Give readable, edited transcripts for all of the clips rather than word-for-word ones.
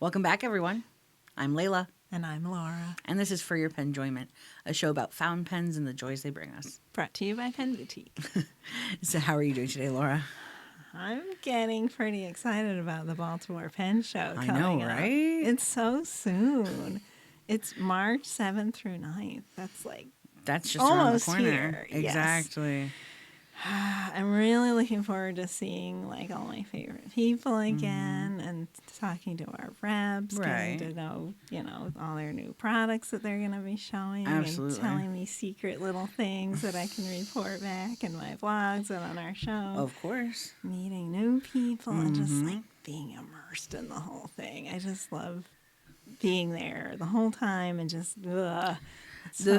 Welcome back, everyone. I'm Leila. And I'm Laura. And this is For Your Penjoyment, a show about fountain pens and the joys they bring us. Brought to you by Pen Boutique. So how are you doing today, Laura? I'm getting pretty excited about the Baltimore Pen Show coming I know, up. right? It's so soon. It's March 7th through 9th. That's just almost around the corner. here. Yes. Exactly. I'm really looking forward to seeing all my favorite people again and talking to our reps, Right. getting to know, all their new products that they're going to be showing Absolutely. and telling me secret little things that I can report back in my vlogs and on our show. Of course. Meeting new people and just being immersed in the whole thing. I just love being there the whole time and just The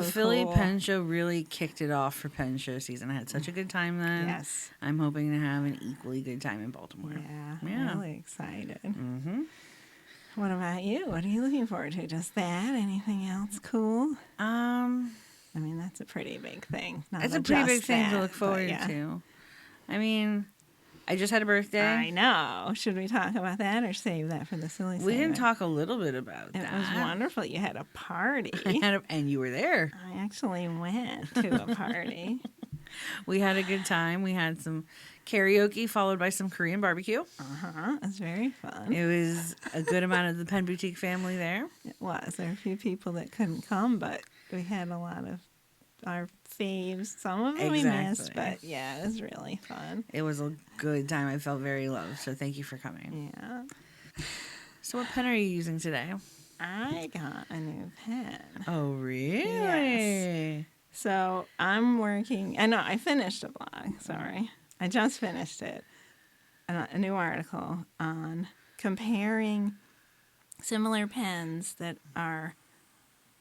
Philly cool. Pen Show really kicked it off for Pen Show season. I had such a good time then. Yes. I'm hoping to have an equally good time in Baltimore. Yeah. Really excited. Mm-hmm. What about you? What are you looking forward to? Just that? Anything else cool? I mean, that's a pretty big thing. It's a pretty big thing to look forward to. I mean, I just had a birthday. I know. Should we talk about that or save that for the silly We segment? can talk a little bit about that. It was wonderful. You had a party. And you were there. I actually went to a party. We had a good time. We had some karaoke followed by some Korean barbecue. It was very fun. It was a good amount of the Pen Boutique family there. It was. There were a few people that couldn't come, but we had a lot of our faves. Some of them we missed, but yeah, it was really fun. It was a good time. I felt very loved, so thank you for coming. Yeah. So what pen are you using today? I got a new pen. Oh, really? Yes. So I'm working. I finished a blog. Sorry. I just finished it. A new article on comparing similar pens that are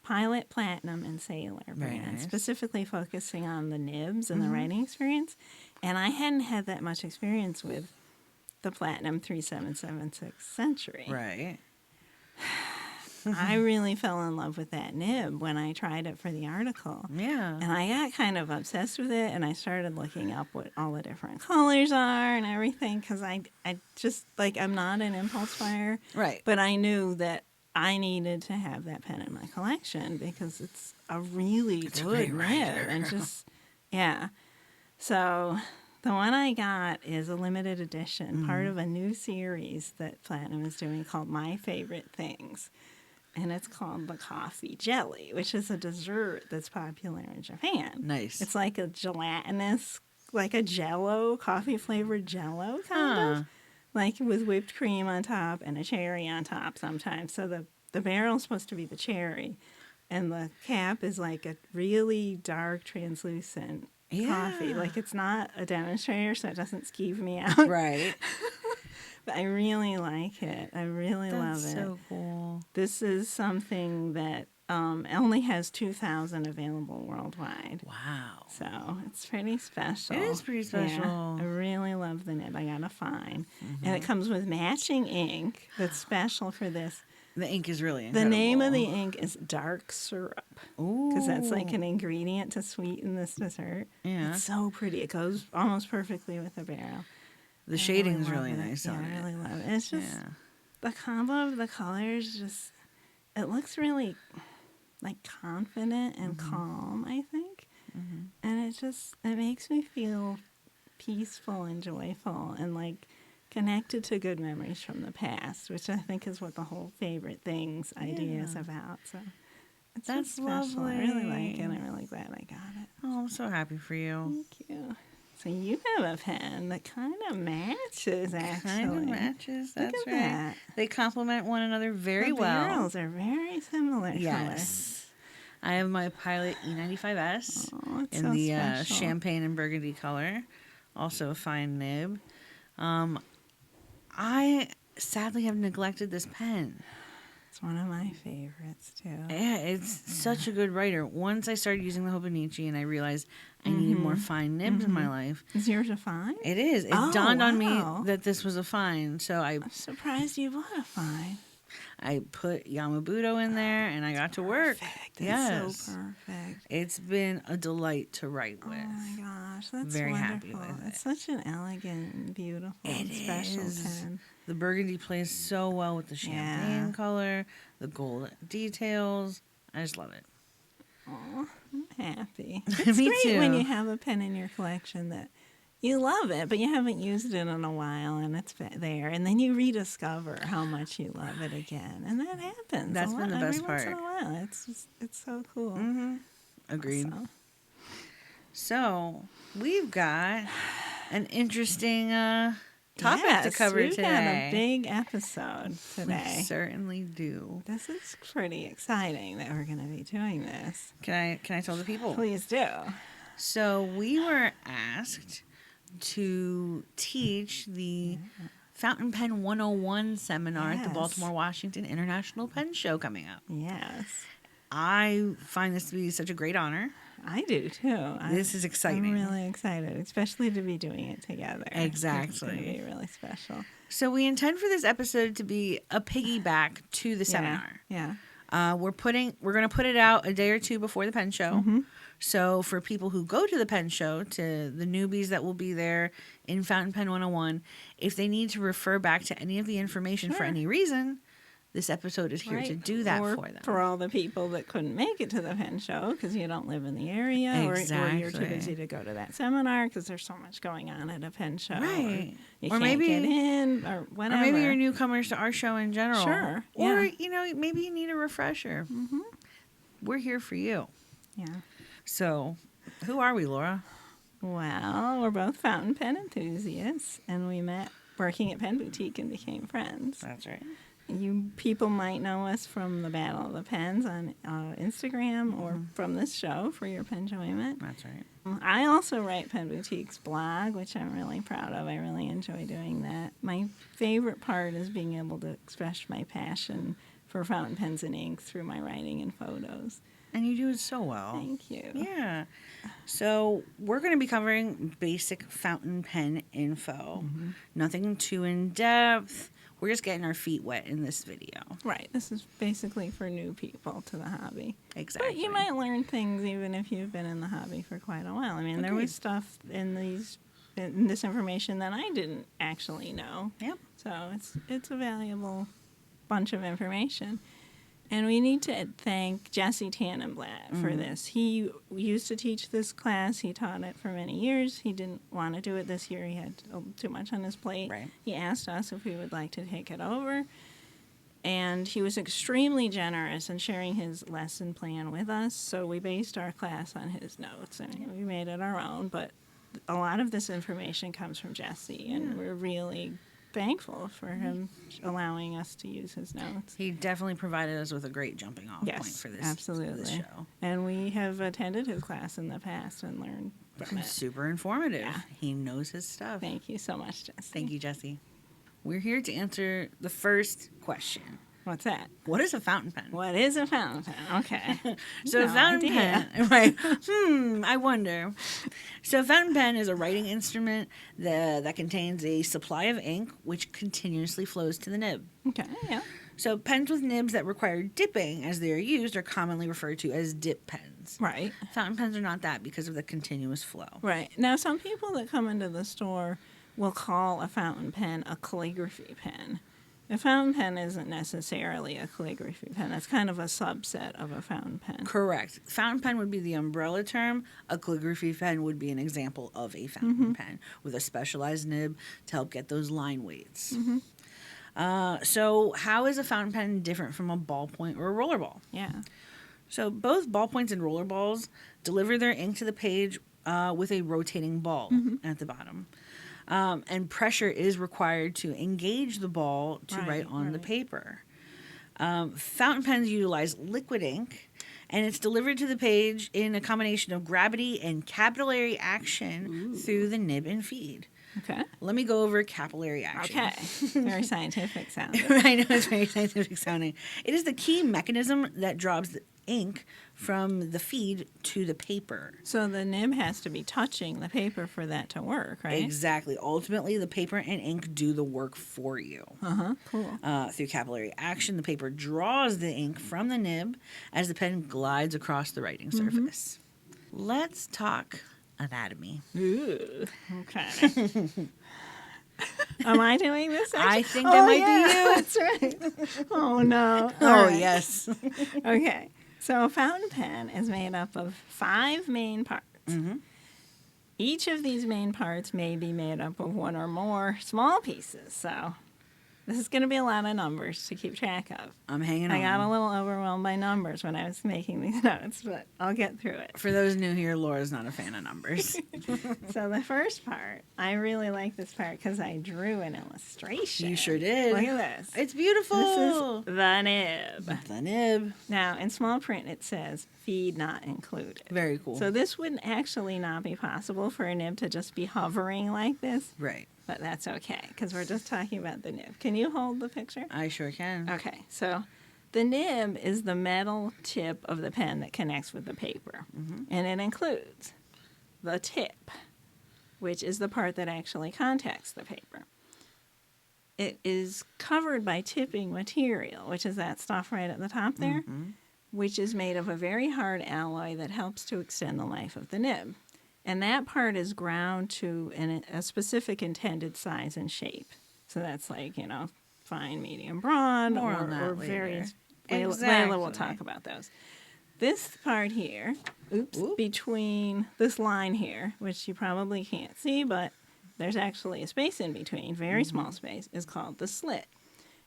Pilot, Platinum, and Sailor brands, specifically focusing on the nibs and the writing experience. And I hadn't had that much experience with the Platinum 3776 Century. Right. I really fell in love with that nib when I tried it for the article. Yeah. And I got kind of obsessed with it, and I started looking up what all the different colors are and everything, because I just, I'm not an impulse buyer. Right. But I knew that I needed to have that pen in my collection because it's a really good nib. And just, yeah. So the one I got is a limited edition, part of a new series that Platinum is doing called My Favorite Things. And it's called the coffee jelly, which is a dessert that's popular in Japan. Nice. It's like a gelatinous, like a Jell-O, coffee-flavored Jell-O kind of. Like with whipped cream on top and a cherry on top sometimes. So the barrel's supposed to be the cherry. And the cap is like a really dark, translucent coffee. Like it's not a demonstrator, so it doesn't skeeve me out. Right. But I really like it. I really love it. That's so cool. This is something that only has 2,000 available worldwide. Wow. So it's pretty special. It is pretty special. Yeah, I really love the nib. I got a fine. And it comes with matching ink that's special for this. The ink is really incredible. The name of the ink is dark syrup. Ooh. Because that's like an ingredient to sweeten this dessert. Yeah. It's so pretty. It goes almost perfectly with the barrel. The shading is really nice on it. I really love it. It's just the combo of the colors. Just it looks really confident and calm. I think, and it makes me feel peaceful and joyful and connected to good memories from the past, which I think is what the whole favorite things idea is about. So it's That's special. lovely. I really like it. I'm really glad I got it. Oh, I'm so happy for you. Thank you. So you have a pen that kind of matches, actually. Kind of matches. That's Look at right. that. They complement one another very well. The barrels are very similar. Yes. I have my Pilot E95S It's in so the special. champagne and burgundy color. Also a fine nib. I sadly have neglected this pen. It's one of my favorites, too. Yeah, it's such a good writer. Once I started using the Hobonichi and I realized I needed more fine nibs in my life. Is yours a fine? It is. It dawned on me that this was a fine. So I'm surprised you bought a fine. I put Yamabudo in there, and I got to work. Perfect. Yes. It's so perfect. It's been a delight to write with. Oh my gosh, that's Very happy wonderful. with It's such an elegant and beautiful and special pen. The burgundy plays so well with the champagne color, the gold details. I just love it. Oh, I'm happy. It's Me great too. when you have a pen in your collection that you love it, but you haven't used it in a while, and it's there, and then you rediscover how much you love it again, and that happens. That's been the best every part. Once in a while, it's so cool. Mm-hmm. Agreed. So, So we've got an interesting topic to cover we've today. got a big episode today. We certainly do. This is pretty exciting that we're going to be doing this. Can I tell the people? Please do. So we were asked to teach the Fountain Pen 101 seminar at the Yes. Baltimore, Washington International Pen Show coming up. Yes, I find this to be such a great honor. I do too. This is exciting. I'm really excited, especially to be doing it together. Exactly. It's going to be really special. So we intend for this episode to be a piggyback to the seminar. Yeah. We're going to put it out a day or two before the pen show. Mm-hmm. So for people who go to the pen show, to the newbies that will be there in Fountain Pen 101, if they need to refer back to any of the information for Sure. any reason, this episode is here to do that or for them. For all the people that couldn't make it to the pen show because you don't live in the area, or you're too Exactly. busy to go to that seminar because there's so much going on at a pen show. Right. You Or can't maybe- get in, or whatever. Or maybe you're newcomers to our show in general. Sure, Or, yeah. maybe you need a refresher. Mm-hmm. We're here for you. Yeah. So, who are we, Laura? Well, we're both fountain pen enthusiasts, and we met working at Pen Boutique and became friends. That's right. You people might know us from the Battle of the Pens on Instagram or from this show for Your Penjoyment. That's right. I also write Pen Boutique's blog, which I'm really proud of. I really enjoy doing that. My favorite part is being able to express my passion for fountain pens and inks through my writing and photos. And you do it so well. Thank you. Yeah. So we're going to be covering basic fountain pen info. Mm-hmm. Nothing too in depth. We're just getting our feet wet in this video. Right. This is basically for new people to the hobby. Exactly. But you might learn things even if you've been in the hobby for quite a while. I mean, there Agreed. was stuff in this information that I didn't actually know. Yep. So it's a valuable bunch of information. And we need to thank Jesse Tannenblatt for this. He used to teach this class. He taught it for many years. He didn't want to do it this year. He had too much on his plate. Right. He asked us if we would like to take it over. And he was extremely generous in sharing his lesson plan with us. So we based our class on his notes, and we made it our own. But a lot of this information comes from Jesse, and we're really thankful for him allowing us to use his notes. He definitely provided us with a great jumping off point for this, absolutely. this show. And we have attended his class in the past and learned from it. Super informative. Yeah. He knows his stuff. Thank you so much, Jesse. Thank you, Jesse. We're here to answer the first question. What's that? What is a fountain pen? What is a fountain pen? Okay. So a No fountain idea. pen, right? I wonder. So a fountain pen is a writing instrument that contains a supply of ink which continuously flows to the nib. Okay, yeah. So pens with nibs that require dipping as they are used are commonly referred to as dip pens. Right. Fountain pens are not that because of the continuous flow. Right. Now, some people that come into the store will call a fountain pen a calligraphy pen. A fountain pen isn't necessarily a calligraphy pen. That's kind of a subset of a fountain pen. Correct. Fountain pen would be the umbrella term. A calligraphy pen would be an example of a fountain pen with a specialized nib to help get those line weights. So how is a fountain pen different from a ballpoint or a roller ball? Yeah. So both ballpoints and roller balls deliver their ink to the page with a rotating ball at the bottom. And pressure is required to engage the ball to write on the paper. Fountain pens utilize liquid ink, and it's delivered to the page in a combination of gravity and capillary action through the nib and feed. Okay. Let me go over capillary action. Okay. Very scientific sounding. I know it's very scientific sounding. It is the key mechanism that draws the ink from the feed to the paper. So the nib has to be touching the paper for that to work, right? Exactly. Ultimately, the paper and ink do the work for you. Cool. Through capillary action, the paper draws the ink from the nib as the pen glides across the writing surface. Let's talk anatomy. Ooh, okay. Am I doing this? I think that might be you. That's right. Oh, no. Oh, All right. yes. Okay. So a fountain pen is made up of 5 main parts. Each of these main parts may be made up of 1 or more small pieces. So this is going to be a lot of numbers to keep track of. I'm hanging I on. got a little overwhelmed by numbers when I was making these notes, but I'll get through it. For those new here, Laura's not a fan of numbers. So the first part, I really like this part because I drew an illustration. You sure did. Look at this. It's beautiful. This is the nib. The nib. Now, in small print, it says feed not included. Very cool. So this would actually not be possible for a nib to just be hovering like this, right. but that's okay because we're just talking about the nib. Can you hold the picture? I sure can. Okay, so the nib is the metal tip of the pen that connects with the paper, and it includes the tip, which is the part that actually contacts the paper. It is covered by tipping material, which is that stuff right at the top there, which is made of a very hard alloy that helps to extend the life of the nib. And that part is ground to a specific intended size and shape. So that's like, fine, medium, broad, More on that or later. various. Exactly. Leila will talk about those. This part here, between this line here, which you probably can't see, but there's actually a space in between, very small space, is called the slit.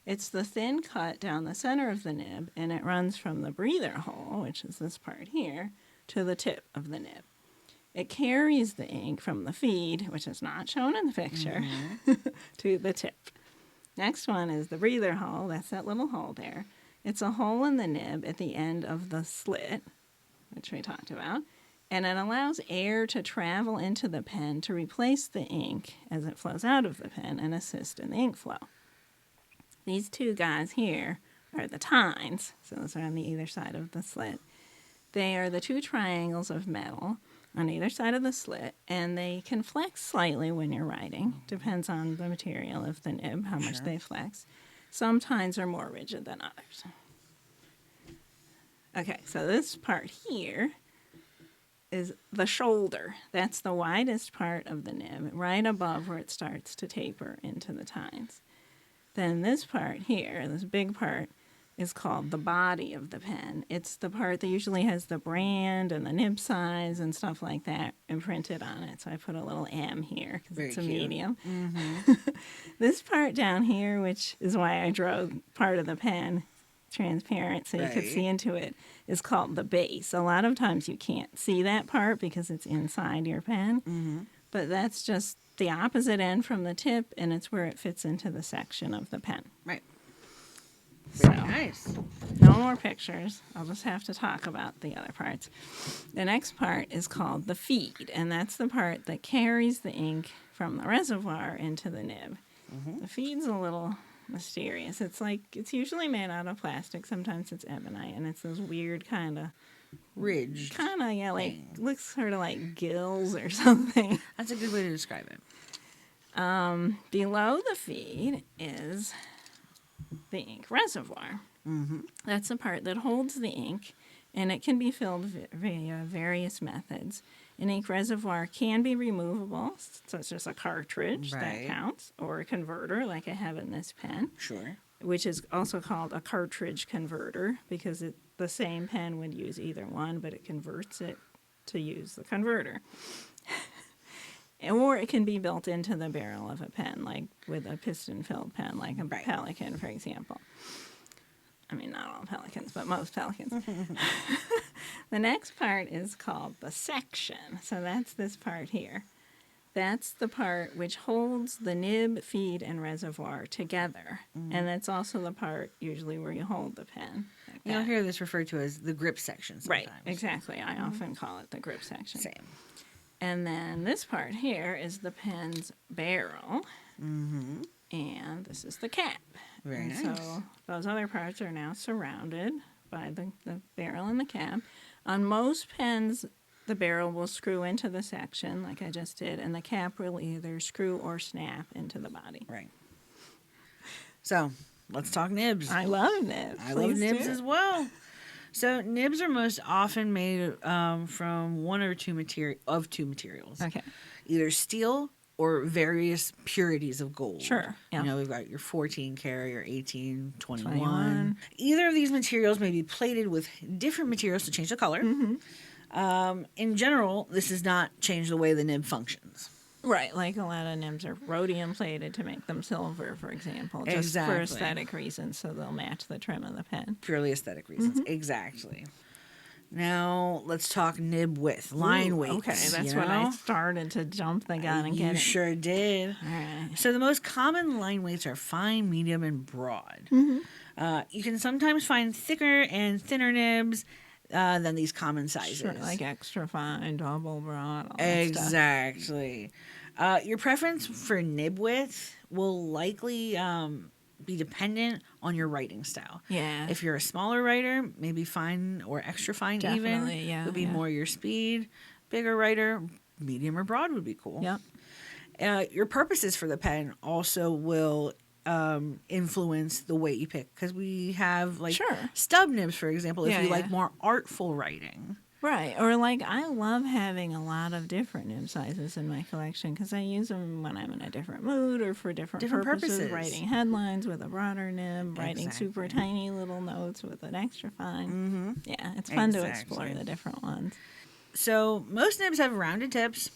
It's the thin cut down the center of the nib, and it runs from the breather hole, which is this part here, to the tip of the nib. It carries the ink from the feed, which is not shown in the picture, to the tip. Next one is the breather hole. That's that little hole there. It's a hole in the nib at the end of the slit, which we talked about, and it allows air to travel into the pen to replace the ink as it flows out of the pen and assist in the ink flow. These 2 guys here are the tines, so those are on the either side of the slit. They are the 2 triangles of metal on either side of the slit, and they can flex slightly when you're writing. Depends on the material of the nib, how much they flex. Some tines are more rigid than others. Okay, so this part here is the shoulder. That's the widest part of the nib, right above where it starts to taper into the tines. Then this part here, this big part, is called the body of the pen. It's the part that usually has the brand and the nib size and stuff like that imprinted on it. So I put a little M here because it's a cute. medium. This part down here, which is why I drew part of the pen transparent so you could see into it, is called the base. A lot of times you can't see that part because it's inside your pen, but that's just the opposite end from the tip, and it's where it fits into the section of the pen. Right. Very nice. No more pictures. I'll just have to talk about the other parts. The next part is called the feed, and that's the part that carries the ink from the reservoir into the nib. The feed's a little mysterious. It's usually made out of plastic. Sometimes it's ebonite, and it's those weird kind of Ridged. Looks sort of like gills or something. That's a good way to describe it. Below the feed is the ink reservoir. That's the part that holds the ink, and it can be filled via various methods. An ink reservoir can be removable, so it's just a cartridge that counts, or a converter like I have in this pen. Sure. Which is also called a cartridge converter because the same pen would use either one, but it converts it to use the converter. Or it can be built into the barrel of a pen, like with a piston-filled pen, like a Pelican, for example. I mean, not all Pelicans, but most Pelicans. The next part is called the section. So that's this part here. That's the part which holds the nib, feed, and reservoir together. And that's also the part usually where you hold the pen. Like You'll hear this referred to as the grip section sometimes. Right, exactly. I often call it the grip section. Same. And then this part here is the pen's barrel. And this is the cap. Very and nice. So those other parts are now surrounded by the barrel and the cap. On most pens, the barrel will screw into the section, like I just did, and the cap will either screw or snap into the body. Right. So, let's talk nibs. I love nibs. I love nibs as well. So, nibs are most often made from one or two materials. Okay. Either steel or various purities of gold. Sure. Yeah. You know, we've got your 14 karat, your 18, 21. 21. Either of these materials may be plated with different materials to change the color. In general, this does not change the way the nib functions. Right, like a lot of nibs are rhodium plated to make them silver, for example, just for aesthetic reasons, so they'll match the trim of the pen. Purely aesthetic reasons, exactly. Now, let's talk nib width, line weights. Okay, that's when I started to jump the gun and get it. You sure did. All right. So the most common line weights are fine, medium, and broad. You can sometimes find thicker and thinner nibs than these common sizes. Sure, like extra fine, double broad, all that exactly. Your preference for nib width will likely be dependent on your writing style. Yeah. If you're a smaller writer, maybe fine or extra fine Definitely, even would be more your speed. Bigger writer, medium or broad would be cool. Yep. Your purposes for the pen also will influence the weight you pick, because we have like stub nibs, for example, if you like more artful writing. Right, or like I love having a lot of different nib sizes in my collection because I use them when I'm in a different mood or for different purposes. Writing headlines with a broader nib, writing super tiny little notes with an extra fine. Yeah, it's fun to explore the different ones. So most nibs have rounded tips.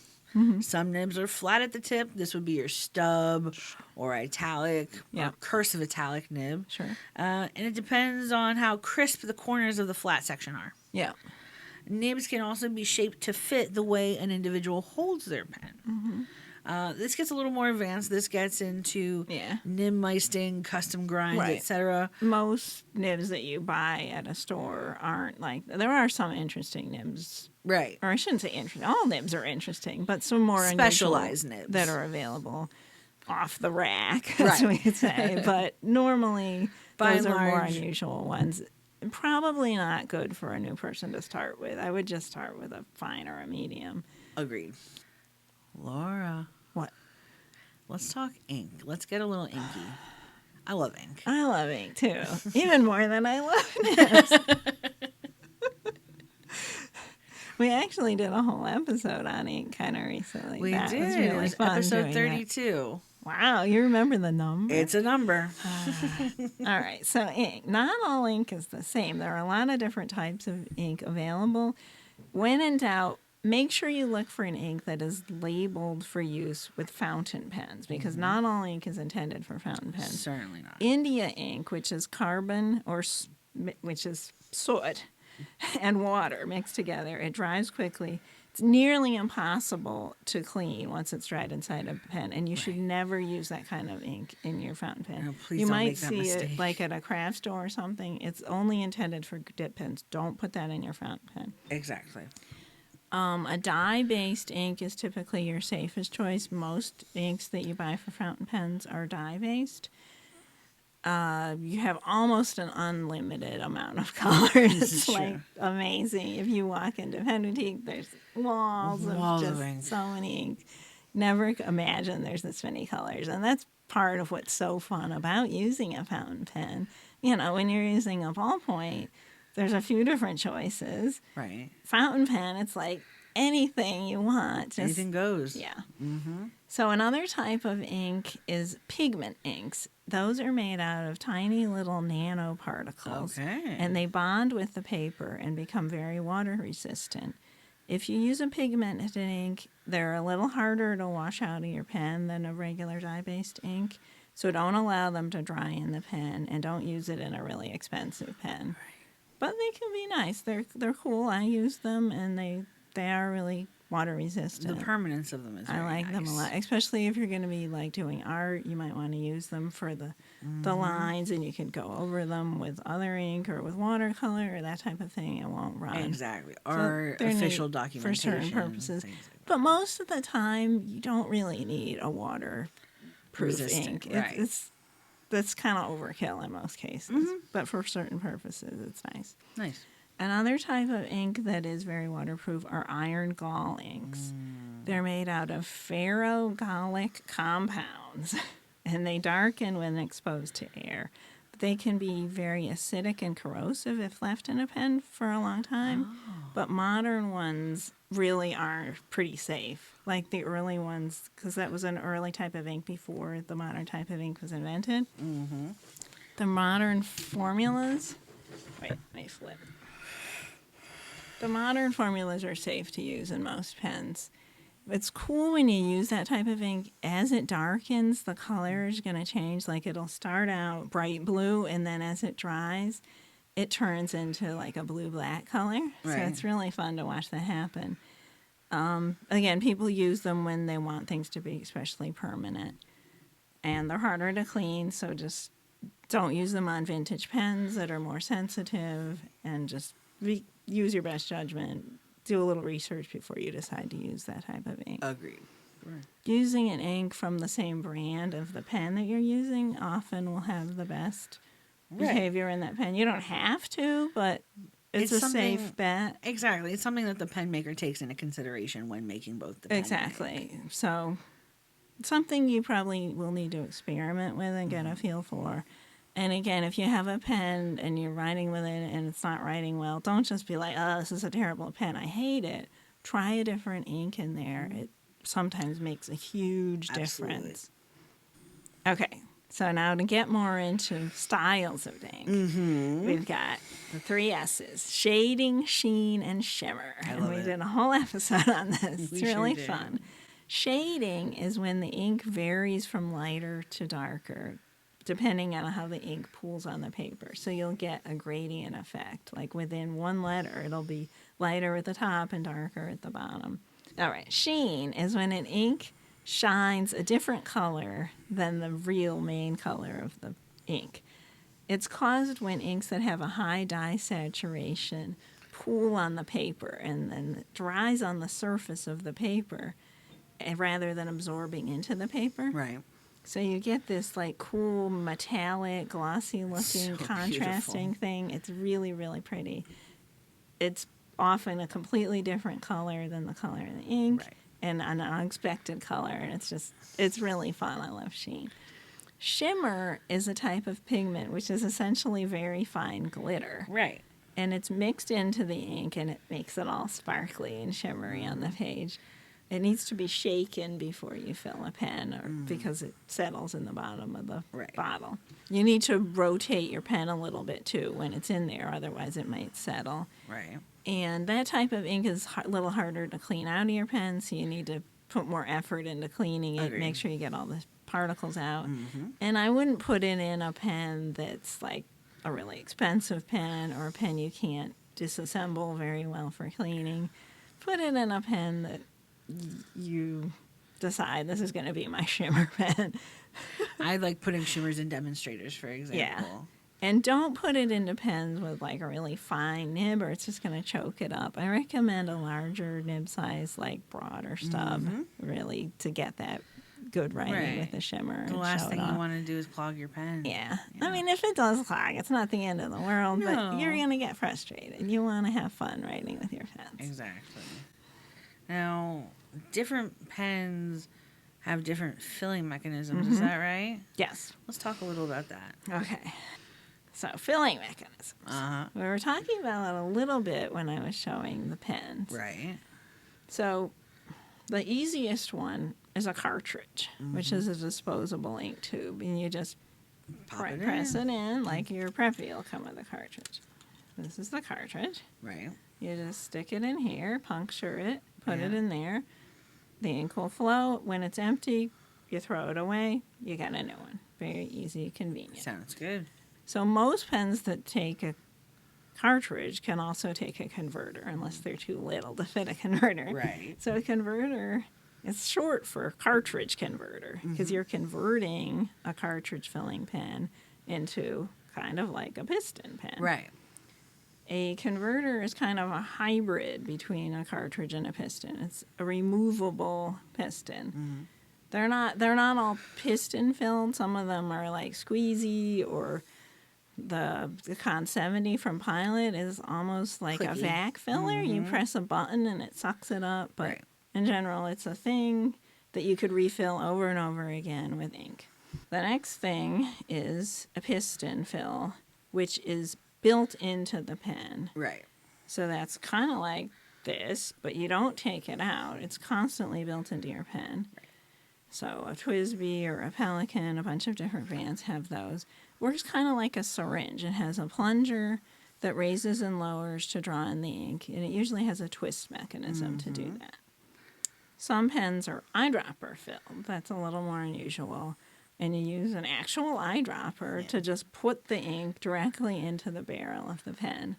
Some nibs are flat at the tip. This would be your stub or italic or cursive italic nib. Sure. And it depends on how crisp the corners of the flat section are. Yeah. Nibs can also be shaped to fit the way an individual holds their pen. This gets a little more advanced. This gets into nib meisting, custom grinds, etc. Most nibs that you buy at a store aren't like... There are some interesting nibs. Right. Or I shouldn't say interesting. All nibs are interesting, but some more specialized nibs that are available off the rack, as we could say. But normally, those are more unusual ones. Probably not good for a new person to start with. I would just start with a fine or a medium. Agreed. Laura. What? Let's talk ink. Let's get a little inky. I love ink. I love ink, too. Even more than I love nibs. We actually did a whole episode on ink kind of recently. We did. It was really fun. Episode 32. Wow, you remember the number? It's a number. All right, so ink. Not all ink is the same. There are a lot of different types of ink available. When in doubt, make sure you look for an ink that is labeled for use with fountain pens, because not all ink is intended for fountain pens. Certainly not. India ink, which is carbon which is soot and water mixed together, it dries quickly. It's nearly impossible to clean once it's dried inside a pen, and you should never use that kind of ink in your fountain pen. No, please you don't might make that see mistake. it like at a craft store or something. It's only intended for dip pens. Don't put that in your fountain pen. Exactly. A dye-based ink is typically your safest choice. Most inks that you buy for fountain pens are dye-based. You have almost an unlimited amount of colors. It's like amazing. If you walk into Pen Boutique, there's walls of just ink. So many inks. Never imagine there's this many colors. And that's part of what's so fun about using a fountain pen. You know, when you're using a ballpoint, there's a few different choices. Right. Fountain pen, it's like anything you want. Anything goes. Yeah. So another type of ink is pigment inks. Those are made out of tiny little nanoparticles. Okay. And they bond with the paper and become very water resistant. If you use a pigmented ink, they're a little harder to wash out of your pen than a regular dye-based ink. So don't allow them to dry in the pen, and don't use it in a really expensive pen. Right. But they can be nice. They're cool. I use them, and they are really water resistant. The permanence of them is very I like nice. them a lot, especially if you're going to be like doing art. You might want to use them for the lines, and you can go over them with other ink or with watercolor or that type of thing. It won't run. Exactly. So Or official for documentation. certain purposes. Things like But most of the time, you don't really need a waterproof Resistant, ink. right. that's kind of overkill in most cases. But for certain purposes, it's nice. Nice. Another type of ink that is very waterproof are iron gall inks. They're made out of ferrogallic compounds, and they darken when exposed to air. They can be very acidic and corrosive if left in a pen for a long time, but modern ones really are pretty safe. Like the early ones, because that was an early type of ink before the modern type of ink was invented. The modern formulas... Wait, let me flip. The modern formulas are safe to use in most pens. It's cool when you use that type of ink. As it darkens, the color is going to change. Like it'll start out bright blue, and then as it dries, it turns into like a blue-black color. Right. So it's really fun to watch that happen. Again, people use them when they want things to be especially permanent. And they're harder to clean, so just don't use them on vintage pens that are more sensitive, and just use your best judgment. Do a little research before you decide to use that type of ink. Agreed. Right. Using an ink from the same brand of the pen that you're using often will have the best behavior in that pen. You don't have to, but it's a safe bet. Exactly. It's something that the pen maker takes into consideration when making both the pen Exactly. and ink. So something you probably will need to experiment with and get a feel for. And again, if you have a pen and you're writing with it and it's not writing well, don't just be like, oh, this is a terrible pen, I hate it. Try a different ink in there. It sometimes makes a huge difference. Okay, so now to get more into styles of ink, we've got the 3 S's: shading, sheen, and shimmer. And we did a whole episode on this. It's really fun. Shading is when the ink varies from lighter to darker, depending on how the ink pools on the paper. So you'll get a gradient effect. Like within one letter, it'll be lighter at the top and darker at the bottom. All right, sheen is when an ink shines a different color than the real main color of the ink. It's caused when inks that have a high dye saturation pool on the paper and then it dries on the surface of the paper rather than absorbing into the paper. Right. So you get this like cool metallic, glossy looking, contrasting thing. It's really, really pretty. It's often a completely different color than the color in the ink, and an unexpected color. And it's really fun. I love sheen. Shimmer is a type of pigment which is essentially very fine glitter. Right. And it's mixed into the ink and it makes it all sparkly and shimmery on the page. It needs to be shaken before you fill a pen because it settles in the bottom of the bottle. You need to rotate your pen a little bit, too, when it's in there. Otherwise, it might settle. Right. And that type of ink is a little harder to clean out of your pen, so you need to put more effort into cleaning it. Make sure you get all the particles out. And I wouldn't put it in a pen that's like a really expensive pen or a pen you can't disassemble very well for cleaning. Put it in a pen that you decide this is going to be my shimmer pen. I like putting shimmers in demonstrators, for example. Yeah. And don't put it into pens with like a really fine nib or it's just going to choke it up. I recommend a larger nib size, like broader stub, really, to get that good writing with the shimmer. The last thing you want to do is clog your pen. Yeah. I mean, if it does clog, it's not the end of the world, but you're going to get frustrated. You want to have fun writing with your pens. Exactly. Now, different pens have different filling mechanisms. Is that right? Yes. Let's talk a little about that. Okay. So, filling mechanisms. We were talking about it a little bit when I was showing the pens. Right. So, the easiest one is a cartridge, which is a disposable ink tube. And you just press it in like your Preppy will come with a cartridge. This is the cartridge. Right. You just stick it in here, puncture it, put it in there. The ink will flow. When it's empty, you throw it away. You got a new one. Very easy, convenient. Sounds good. So most pens that take a cartridge can also take a converter, unless they're too little to fit a converter. Right. So a converter is short for cartridge converter because you're converting a cartridge filling pen into kind of like a piston pen. Right. A converter is kind of a hybrid between a cartridge and a piston. It's a removable piston They're not all piston filled. Some of them are like squeezy, or the Con 70 from Pilot is almost like a Clicky. vac filler. You press a button and it sucks it up. But Right. in general, it's a thing that you could refill over and over again with ink. The next thing is a piston fill, which is built into the pen. Right. So that's kind of like this, but you don't take it out. It's constantly built into your pen. Right. So a Twisby or a Pelican, a bunch of different brands have those. Works kind of like a syringe. It has a plunger that raises and lowers to draw in the ink, and it usually has a twist mechanism to do that. Some pens are eyedropper filled. That's a little more unusual. And you use an actual eyedropper to just put the ink directly into the barrel of the pen.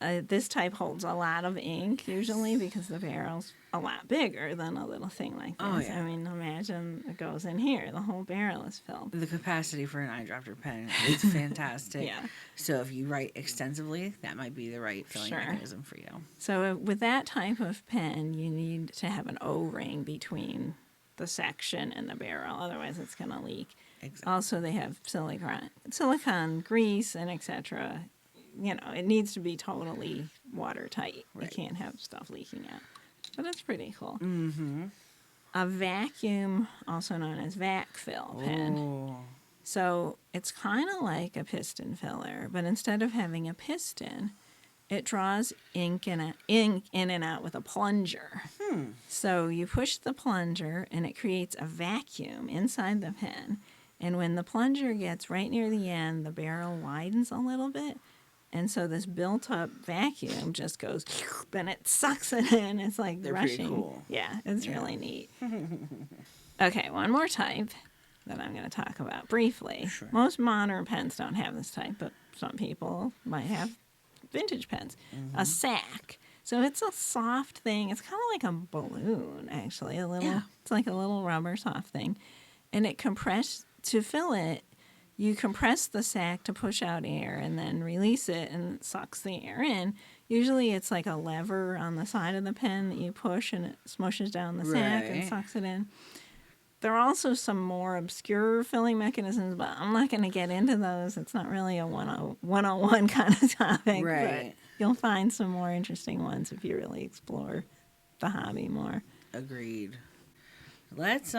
This type holds a lot of ink usually because the barrel's a lot bigger than a little thing like this. Oh, yeah. I mean, imagine it goes in here. The whole barrel is filled. The capacity for an eyedropper pen is fantastic. Yeah. So if you write extensively, that might be the right filling Sure. mechanism for you. So with that type of pen, you need to have an O-ring between the section and the barrel. Otherwise, it's going to leak. Exactly. Also, they have silicone grease and etc. You know, it needs to be totally watertight. Right. You can't have stuff leaking out. But that's pretty cool. Mm-hmm. A vacuum, also known as vac fill pen. Oh. So it's kind of like a piston filler, but instead of having a piston, it draws ink in and out with a plunger. So you push the plunger and it creates a vacuum inside the pen. And when the plunger gets right near the end, the barrel widens a little bit. And so this built-up vacuum just goes, and it sucks it in. It's like They're rushing. pretty cool. Yeah, it's really neat. Okay, one more type that I'm going to talk about briefly. Sure. Most modern pens don't have this type, but some people might have vintage pens. A sack. So it's a soft thing. It's kind of like a balloon, actually. Yeah. It's like a little rubber soft thing. And it to fill it, you compress the sack to push out air and then release it, and it sucks the air in. Usually it's like a lever on the side of the pen that you push and it smushes down the sack and Right. sucks it in. There are also some more obscure filling mechanisms, but I'm not going to get into those. It's not really a 101 kind of topic. Right. But you'll find some more interesting ones if you really explore the hobby more. Agreed. Let's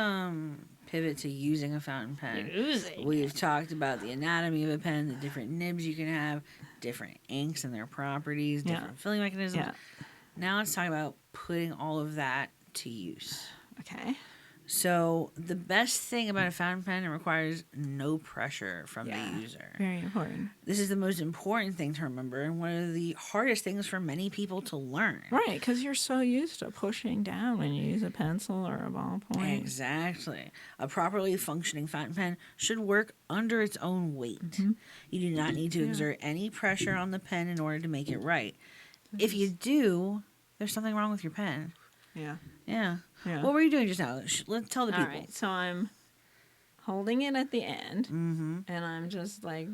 pivot to using a fountain pen. Using We've talked about the anatomy of a pen, the different nibs you can have, different inks and their properties, different filling mechanisms. Yeah. Now let's talk about putting all of that to use. Okay. So the best thing about a fountain pen, it requires no pressure from the user. Very important. This is the most important thing to remember and one of the hardest things for many people to learn. Right, because you're so used to pushing down when you use a pencil or a ballpoint. Exactly. A properly functioning fountain pen should work under its own weight. You do not need to exert any pressure on the pen in order to make it right. If you do, there's something wrong with your pen. Yeah. Yeah. Yeah. What were you doing just now? Let's tell the All people. right, so I'm holding it at the end, Mm-hmm. and I'm just like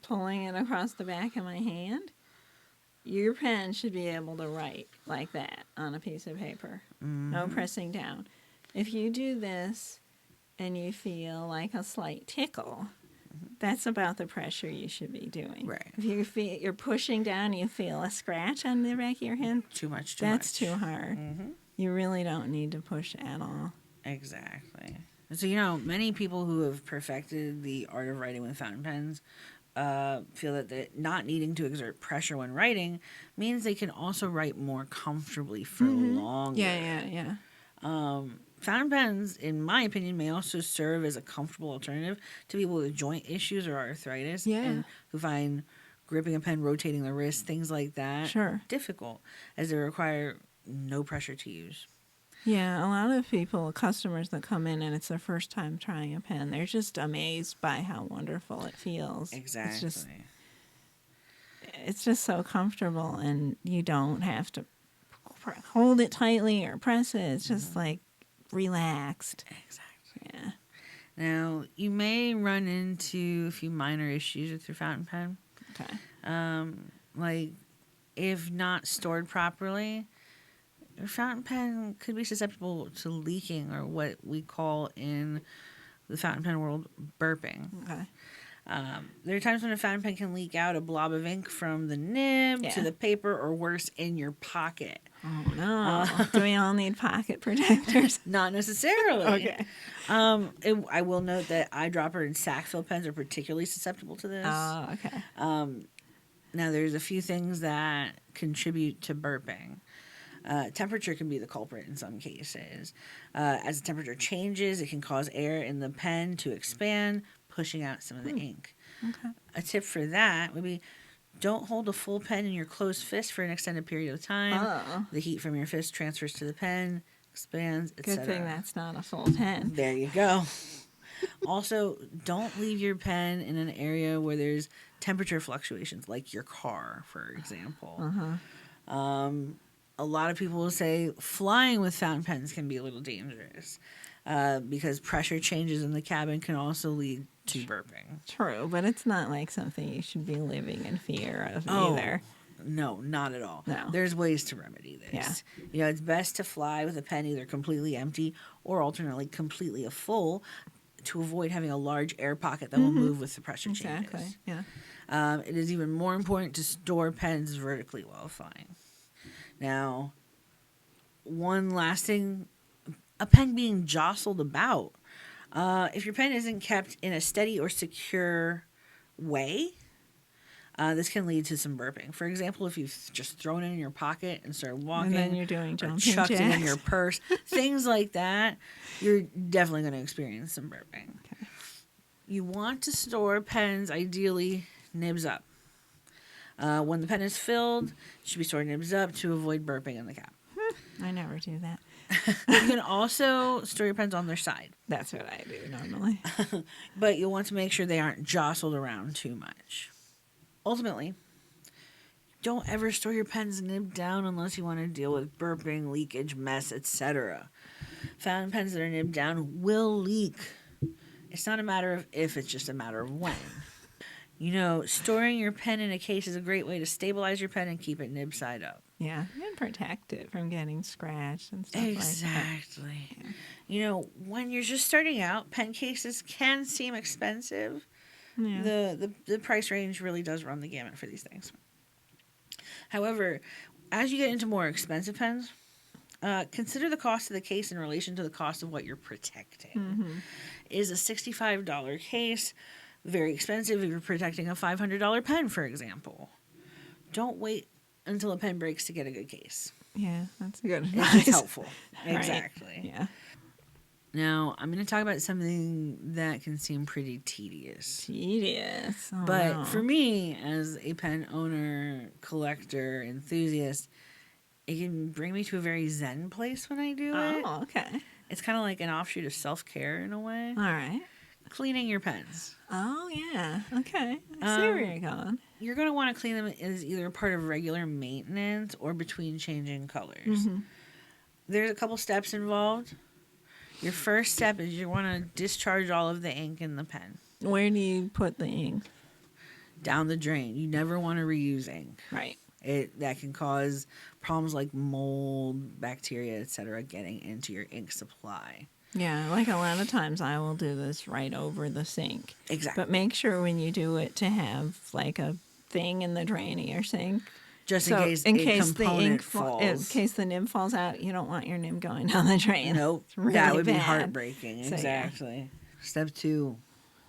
pulling it across the back of my hand. Your pen should be able to write like that on a piece of paper. No pressing down. If you do this and you feel like a slight tickle, that's about the pressure you should be doing. Right. If you feel you're pushing down and you feel a scratch on the back of your hand, Too much. that's too hard. Mm-hmm. You really don't need to push at all. Exactly. So, many people who have perfected the art of writing with fountain pens feel that not needing to exert pressure when writing means they can also write more comfortably for longer. Yeah. Fountain pens, in my opinion, may also serve as a comfortable alternative to people with joint issues or arthritis and who find gripping a pen, rotating the wrist, things like that difficult, as they require no pressure to use. Yeah, a lot of people, customers that come in and it's their first time trying a pen, they're just amazed by how wonderful it feels. Exactly. It's just so comfortable, and you don't have to hold it tightly or press it. It's just like relaxed. Exactly. Yeah. Now, you may run into a few minor issues with your fountain pen. Okay. Like, if not stored properly, your fountain pen could be susceptible to leaking, or what we call in the fountain pen world burping. Okay. There are times when a fountain pen can leak out a blob of ink from the nib to the paper, or worse, in your pocket. Oh, no. Do we all need pocket protectors? Not necessarily. Okay. I will note that eyedropper and sack fill pens are particularly susceptible to this. Oh, okay. Now, there's a few things that contribute to burping. Temperature can be the culprit in some cases. As the temperature changes, it can cause air in the pen to expand, pushing out some of the ink. Okay. A tip for that would be, don't hold a full pen in your closed fist for an extended period of time. Oh. The heat from your fist transfers to the pen, expands, etc. Good thing that's not a full pen. There you go. Also, don't leave your pen in an area where there's temperature fluctuations, like your car, for example. A lot of people will say flying with fountain pens can be a little dangerous because pressure changes in the cabin can also lead to burping. True, but it's not like something you should be living in fear of either. No, not at all. No. There's ways to remedy this. Yeah. It's best to fly with a pen either completely empty or alternately completely full, to avoid having a large air pocket that will move with the pressure changes. Yeah. It is even more important to store pens vertically while flying. Now, one last thing, a pen being jostled about. If your pen isn't kept in a steady or secure way, this can lead to some burping. For example, if you've just thrown it in your pocket and started walking, And then you're doing or jumping chucked it in jacks. your purse, things like that, you're definitely going to experience some burping. Okay. You want to store pens ideally nibs up. When the pen is filled, it should be stored nibs up to avoid burping in the cap. I never do that. You can also store your pens on their side, That's what I do normally. but you'll want to make sure they aren't jostled around too much. Ultimately, don't ever store your pens nibbed down unless you want to deal with burping, leakage, mess, etc. Fountain pens that are nibbed down will leak. It's not a matter of if, it's just a matter of when. Storing your pen in a case is a great way to stabilize your pen and keep it nib side up. Yeah, and protect it from getting scratched and stuff Exactly. like that. When you're just starting out, pen cases can seem expensive. Yeah. The price range really does run the gamut for these things. However, as you get into more expensive pens, consider the cost of the case in relation to the cost of what you're protecting. Is a $65 case very expensive if you're protecting a $500 pen, for example? Don't wait until a pen breaks to get a good case. Yeah, that's good It's advice. just helpful. Right. Exactly. Yeah. Now, I'm going to talk about something that can seem pretty tedious. Tedious. Oh, But no. for me, as a pen owner, collector, enthusiast, it can bring me to a very zen place when I do it. Oh, okay. It's kind of like an offshoot of self-care in a way. All right. Cleaning your pens. Oh, yeah. Okay. I see where you're going. You're going to want to clean them as either part of regular maintenance or between changing colors. There's a couple steps involved. Your first step is you want to discharge all of the ink in the pen. Where do you put the ink? Down the drain. You never want to reuse ink. Right. That can cause problems like mold, bacteria, etc. getting into your ink supply. Yeah, like a lot of times I will do this right over the sink. Exactly. But make sure when you do it to have like a thing in the drain of your sink. Just So in case the ink falls. In case the nib falls out, you don't want your nib going down the drain. Nope. It's really that would be bad. heartbreaking. So, yeah. Exactly. Step 2,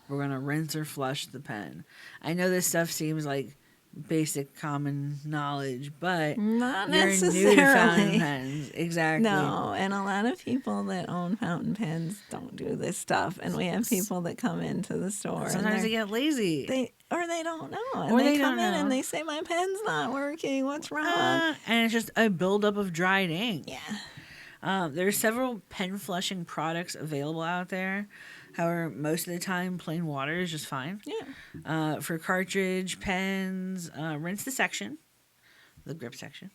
we're going to rinse or flush the pen. I know this stuff seems like basic common knowledge, but Not you're necessarily. new to fountain pens. Exactly. No, and a lot of people that own fountain pens don't do this stuff, and we have people that come into the store. Sometimes they get lazy. they don't know, and Or they they come don't in know. and they say my pen's not working. What's wrong? And it's just a buildup of dried ink. Yeah. There are several pen flushing products available out there. However, most of the time, plain water is just fine. Yeah. For cartridge pens, rinse the section, the grip section,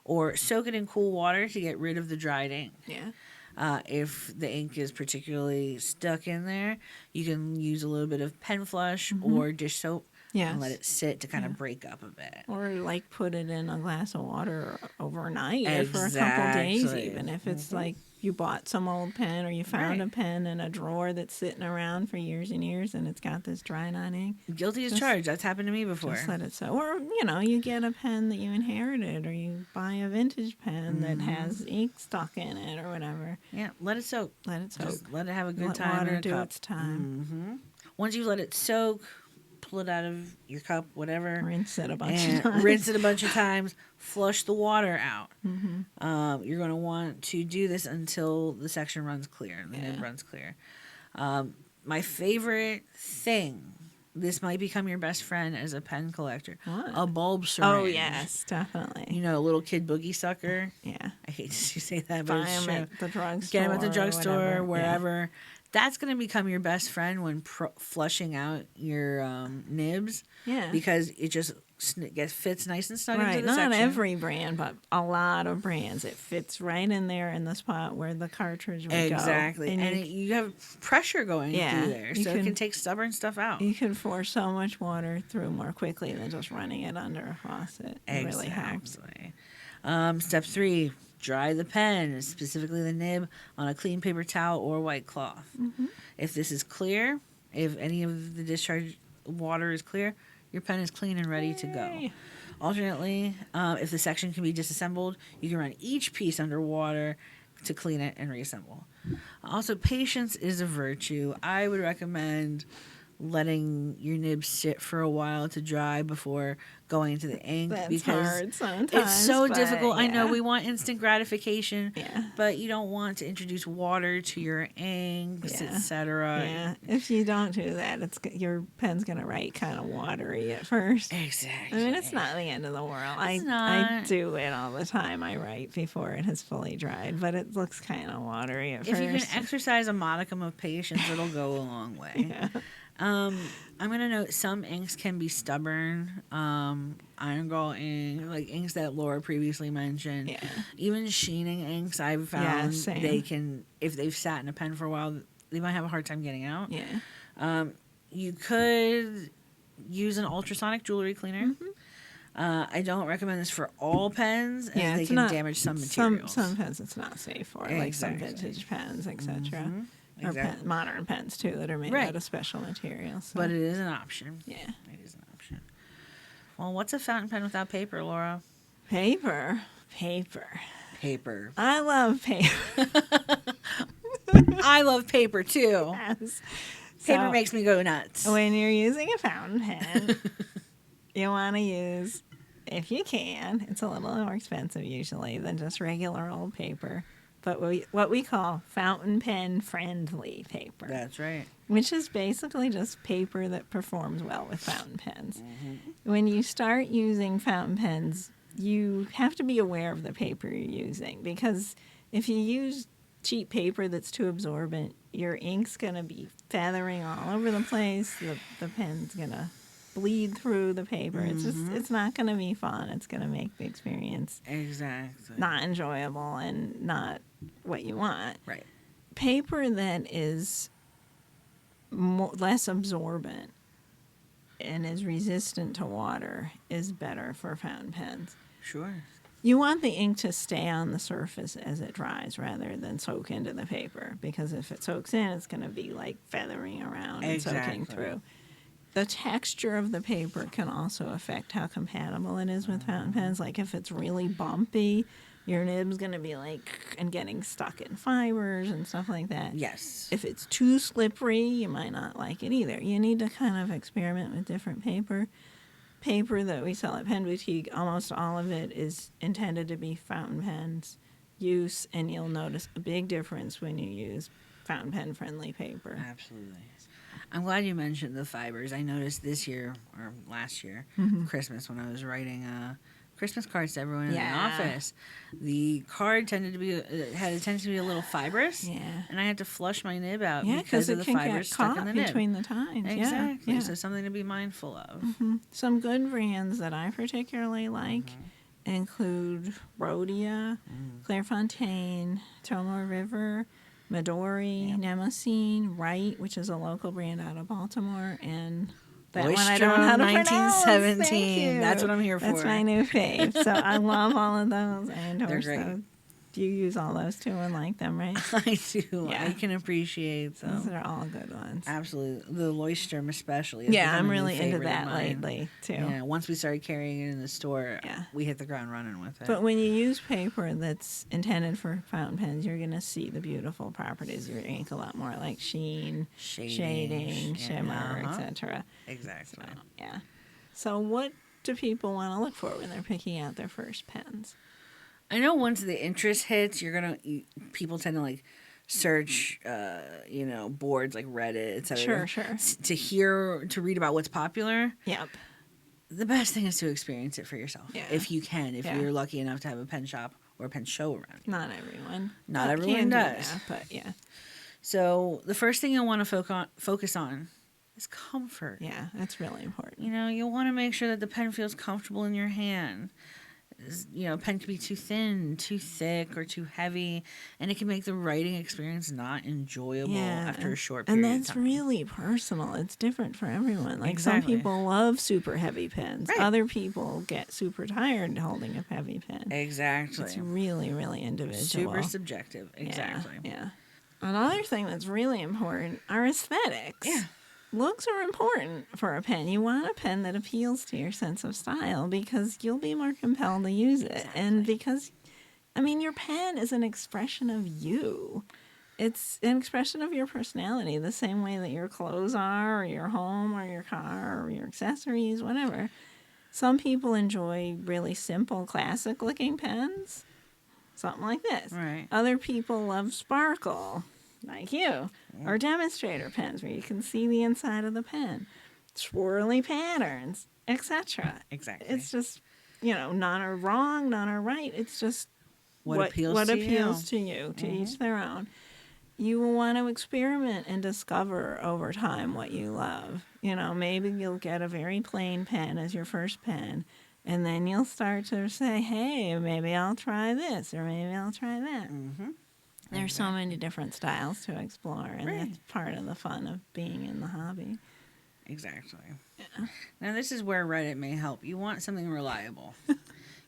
or soak it in cool water to get rid of the dried ink. Yeah. If the ink is particularly stuck in there, you can use a little bit of pen flush or dish soap Yes. and let it sit to kind of break up a bit. Or like put it in a glass of water overnight or for a couple days, even if it's like you bought some old pen or you found a pen in a drawer that's sitting around for years and years and it's got this dried on ink. Guilty as charged. That's happened to me before. Just let it sit. Or, you get a pen that you inherited or you buy a vintage pen that has ink stuck in it or whatever. Yeah, let it soak. Let it soak. Just let it have a good Let time water in a do cup. its time. Once you let it soak, pull it out of your cup, whatever. Rinse it a bunch of times. Rinse it a bunch of times. Flush the water out. You're going to want to do this until the section runs clear. The nib runs clear. My favorite thing, this might become your best friend as a pen collector. What? A bulb syringe. Oh, yes, definitely. A little kid boogie sucker. Yeah. I hate to say that, Buy but it's them true. at the drugstore. Get them at the drugstore, wherever. Yeah. That's going to become your best friend when flushing out your nibs. Yeah. Because it just fits nice and snug into the Not section. every brand, but a lot of brands. It fits right in there in the spot where the cartridge would go. Exactly. And you have pressure going through there, so it can take stubborn stuff out. You can force so much water through more quickly than just running it under a faucet. It really helps. Step 3, dry the pen, specifically the nib, on a clean paper towel or white cloth. If this is clear, if any of the discharge water is clear, your pen is clean and ready to go. Alternately, if the section can be disassembled, you can run each piece under water to clean it and reassemble. Also, patience is a virtue. I would recommend letting your nib sit for a while to dry before going into the ink. That's because hard sometimes. it's so but difficult. Yeah. I know we want instant gratification, Yeah. but you don't want to introduce water to your inks, etc. Yeah, if you don't do that, your pen's gonna write kind of watery at first. Exactly. I mean, it's not the end of the world. I do it all the time. I write before it has fully dried, but it looks kind of watery at first. If you can exercise a modicum of patience, it'll go a long way. Yeah. I'm going to note some inks can be stubborn. Iron Gall ink, like inks that Laura previously mentioned. Yeah. Even sheening inks, I've found same. they can, if they've sat in a pen for a while, they might have a hard time getting out. Yeah. You could use an ultrasonic jewelry cleaner. I don't recommend this for all pens, as they can damage some materials. Some pens it's not safe for, like some vintage pens, etc. Or modern pens, too, that are made out of special materials. So. But it is an option. Yeah. It is an option. Well, what's a fountain pen without paper, Laura? Paper. I love paper. I love paper, too. Yes. Paper makes me go nuts. When you're using a fountain pen, you want to use, if you can, it's a little more expensive usually than just regular old paper, but what we call fountain pen friendly paper. That's right. Which is basically just paper that performs well with fountain pens. When you start using fountain pens, you have to be aware of the paper you're using, because if you use cheap paper that's too absorbent, your ink's going to be feathering all over the place. The pen's going to bleed through the paper. It's not going to be fun. It's going to make the experience not enjoyable and not what you want. Right. Paper that is less absorbent and is resistant to water is better for fountain pens. Sure. You want the ink to stay on the surface as it dries rather than soak into the paper, because if it soaks in, it's going to be like feathering around and soaking through. The texture of the paper can also affect how compatible it is with fountain pens. Like if it's really bumpy, your nib's going to be and getting stuck in fibers and stuff like that. Yes. If it's too slippery, you might not like it either. You need to kind of experiment with different paper. Paper that we sell at Pen Boutique, almost all of it is intended to be fountain pens use, and you'll notice a big difference when you use fountain pen friendly paper. Absolutely. I'm glad you mentioned the fibers. I noticed this year, or last year, Christmas, when I was writing Christmas cards to everyone in the office, the card had a tendency to be a little fibrous, and I had to flush my nib out because of the fibers stuck in the nib. Between the tines. Exactly. So something to be mindful of. Some good brands that I particularly like include Rhodia, Clairefontaine, Tomoe River, Midori, Nemosine, Wright, which is a local brand out of Baltimore, and That one I don't know how to pronounce. 1917. Thank you. That's what I'm here for. That's my new fave. So I love all of those. I endorse great. those. Do you use all those too and like them, right? I do. Yeah. I can appreciate Those them. are all good ones. Absolutely. The Leuchtturm especially. Has Yeah, become I'm a new really into favorite of that mine. lately too. Yeah, once we started carrying it in the store, Yeah. we hit the ground running with it. But when you use paper that's intended for fountain pens, you're going to see the beautiful properties of your ink a lot more, like sheen, shading, shimmer, etc. Exactly. So, yeah. So what do people want to look for when they're picking out their first pens? I know once the interest hits, people tend to like search, boards like Reddit, etc. Sure. To read about what's popular. Yep. The best thing is to experience it for yourself, if you can. If Yeah. you're lucky enough to have a pen shop or a pen show around you. Not everyone. Not everyone can does. do that, but yeah. So the first thing you'll want to focus on is comfort. Yeah, that's really important. You'll want to make sure that the pen feels comfortable in your hand. A pen can be too thin, too thick, or too heavy, and it can make the writing experience not enjoyable after a short period and of that's time. really personal. It's different for everyone. Like Exactly. some people love super heavy pens. Right. Other people get super tired holding a heavy pen. Exactly. It's really, really individual. Super subjective. Exactly. Yeah. Another thing that's really important are aesthetics. Yeah. Looks are important for a pen. You want a pen that appeals to your sense of style because you'll be more compelled to use it. Exactly. And because, your pen is an expression of you. It's an expression of your personality, the same way that your clothes are, or your home, or your car, or your accessories, whatever. Some people enjoy really simple, classic-looking pens. Something like this. Right. Other people love sparkle, like you, or demonstrator pens where you can see the inside of the pen, swirly patterns, etc. Exactly. It's just, none are wrong, none are right. It's just what appeals to you. To each their own. You will want to experiment and discover over time what you love. Maybe you'll get a very plain pen as your first pen, and then you'll start to say, hey, maybe I'll try this, or maybe I'll try that. Mm-hmm. There's so many different styles to explore, and Right. that's part of the fun of being in the hobby. Exactly. Yeah. Now, this is where Reddit may help. You want something reliable.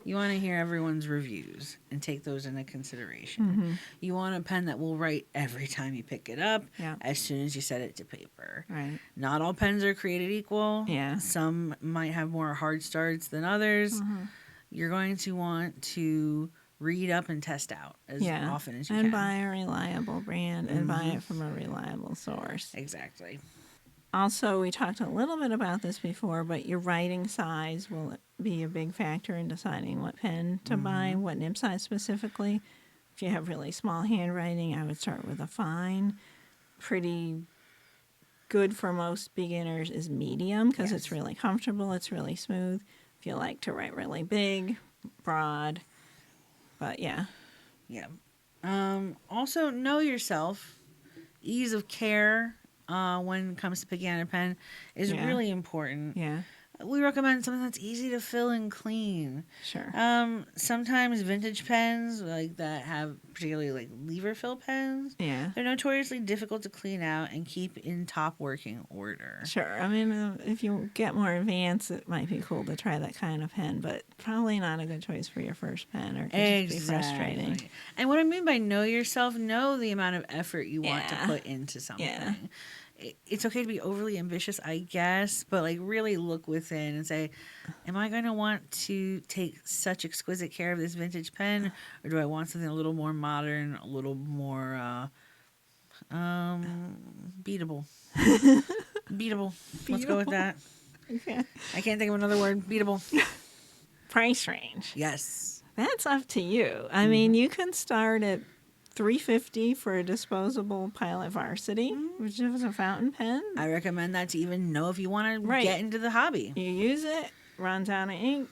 You want to hear everyone's reviews and take those into consideration. Mm-hmm. You want a pen that will write every time you pick it up, Yeah. as soon as you set it to paper. Right. Not all pens are created equal. Yeah. Some might have more hard starts than others. Mm-hmm. You're going to want to read up and test out as often as you and can. buy a reliable brand and buy it from a reliable source. Exactly. Also, we talked a little bit about this before, but your writing size will be a big factor in deciding what pen to buy, what nib size specifically. If you have really small handwriting, I would start with a fine. Pretty good for most beginners is medium because it's really comfortable, it's really smooth. If you like to write really big, broad, but yeah. Yeah. Also, know yourself. Ease of care when it comes to picking out a pen is really important. Yeah, We recommend something that's easy to fill and clean. sure. Sometimes vintage pens like that have particularly like lever fill pens. Yeah. They're notoriously difficult to clean out and keep in top working order. Sure. If you get more advanced, it might be cool to try that kind of pen, but probably not a good choice for your first pen, or it could just be frustrating. And what I mean by know yourself, know the amount of effort you want to Yeah. put into something. Yeah. It's okay to be overly ambitious, I guess, but like really look within and say, am I going to want to take such exquisite care of this vintage pen, or do I want something a little more modern, a little more beatable? Beatable. Let's go with that. Okay. I can't think of another word. Beatable. Price range. Yes. That's up to you. I mean, you can start at $350 for a disposable Pilot Varsity, which is a fountain pen. I recommend that to even know if you want to Right. get into the hobby. You use it, runs out of ink,